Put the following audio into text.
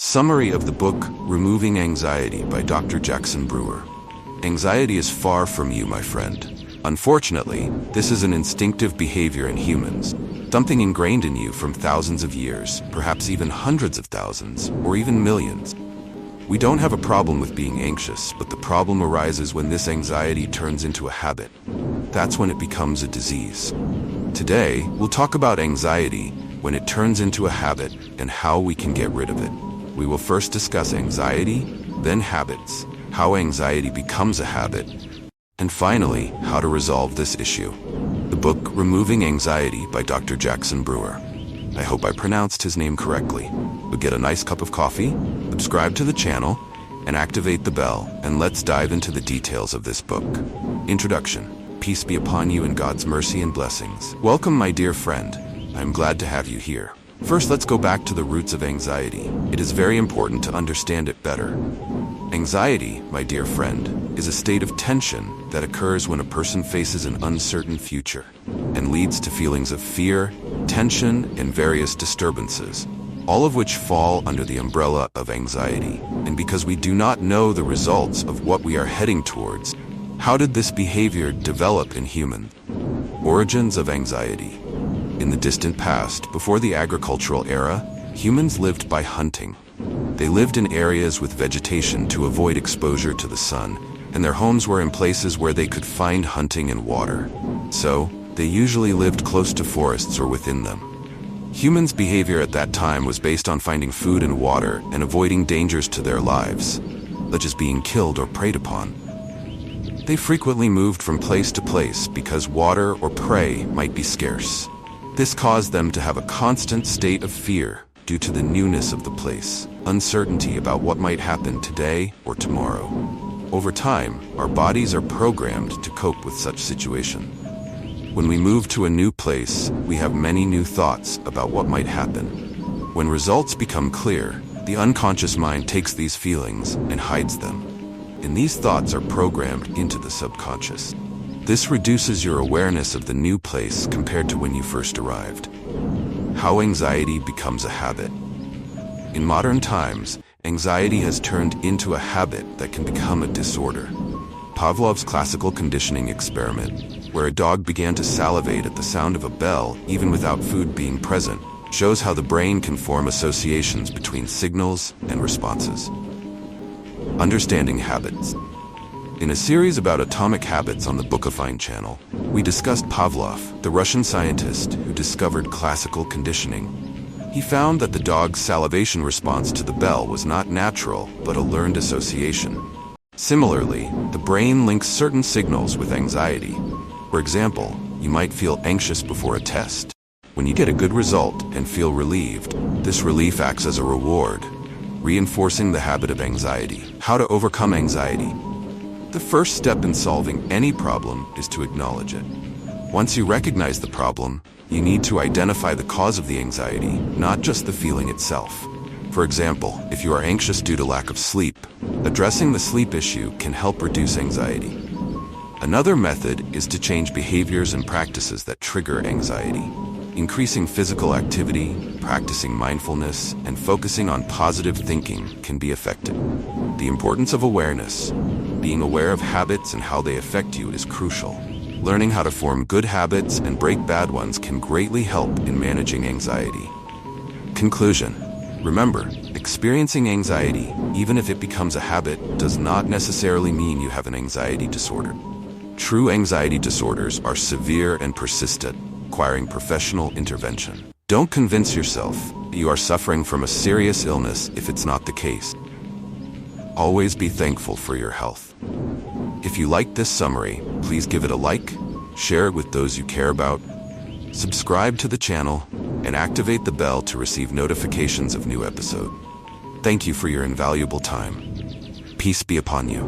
Summary of the book, Removing Anxiety by Dr. Jackson Brewer. Anxiety is far from you, my friend. Unfortunately, this is an instinctive behavior in humans, something ingrained in you from thousands of years, perhaps even hundreds of thousands, or even millions. We don't have a problem with being anxious, but the problem arises when this anxiety turns into a habit. That's when it becomes a disease. Today, we'll talk about anxiety when it turns into a habit and how we can get rid of it. We will first discuss anxiety, then habits, how anxiety becomes a habit, and finally, how to resolve this issue. The book, Removing Anxiety by Dr. Jackson Brewer. I hope I pronounced his name correctly. But get a nice cup of coffee, subscribe to the channel, and activate the bell, and let's dive into the details of this book. Introduction. Peace be upon you and God's mercy and blessings. Welcome, my dear friend. I'm glad to have you here. First, let's go back to the roots of anxiety. It is very important to understand it better. Anxiety, my dear friend, is a state of tension that occurs when a person faces an uncertain future and leads to feelings of fear, tension, and various disturbances, all of which fall under the umbrella of anxiety. And because we do not know the results of what we are heading towards, how did this behavior develop in humans? Origins of anxiety. In the distant past, before the agricultural era, humans lived by hunting. They lived in areas with vegetation to avoid exposure to the sun, and their homes were in places where they could find hunting and water. So, they usually lived close to forests or within them. Humans' behavior at that time was based on finding food and water and avoiding dangers to their lives, such as being killed or preyed upon. They frequently moved from place to place because water or prey might be scarce. This caused them to have a constant state of fear due to the newness of the place, uncertainty about what might happen today or tomorrow. Over time, our bodies are programmed to cope with such situations. When we move to a new place, we have many new thoughts about what might happen. When results become clear, the unconscious mind takes these feelings and hides them. And these thoughts are programmed into the subconscious. This reduces your awareness of the new place compared to when you first arrived. How anxiety becomes a habit. In modern times, anxiety has turned into a habit that can become a disorder. Pavlov's classical conditioning experiment, where a dog began to salivate at the sound of a bell even without food being present, shows how the brain can form associations between signals and responses. Understanding habits. In a series about atomic habits on the Bookifying channel, we discussed Pavlov, the Russian scientist who discovered classical conditioning. He found that the dog's salivation response to the bell was not natural, but a learned association. Similarly, the brain links certain signals with anxiety. For example, you might feel anxious before a test. When you get a good result and feel relieved, this relief acts as a reward, reinforcing the habit of anxiety. How to overcome anxiety. The first step in solving any problem is to acknowledge it. Once you recognize the problem, you need to identify the cause of the anxiety, not just the feeling itself. For example, if you are anxious due to lack of sleep, addressing the sleep issue can help reduce anxiety. Another method is to change behaviors and practices that trigger anxiety. Increasing physical activity, practicing mindfulness, and focusing on positive thinking can be effective. The importance of awareness. Being aware of habits and how they affect you is crucial. Learning how to form good habits and break bad ones can greatly help in managing anxiety. Conclusion. Remember, experiencing anxiety, even if it becomes a habit, does not necessarily mean you have an anxiety disorder. True anxiety disorders are severe and persistent, requiring professional intervention. Don't convince yourself that you are suffering from a serious illness if it's not the case. Always be thankful for your health. If you liked this summary, please give it a like, share it with those you care about, subscribe to the channel, and activate the bell to receive notifications of new episodes. Thank you for your invaluable time. Peace be upon you.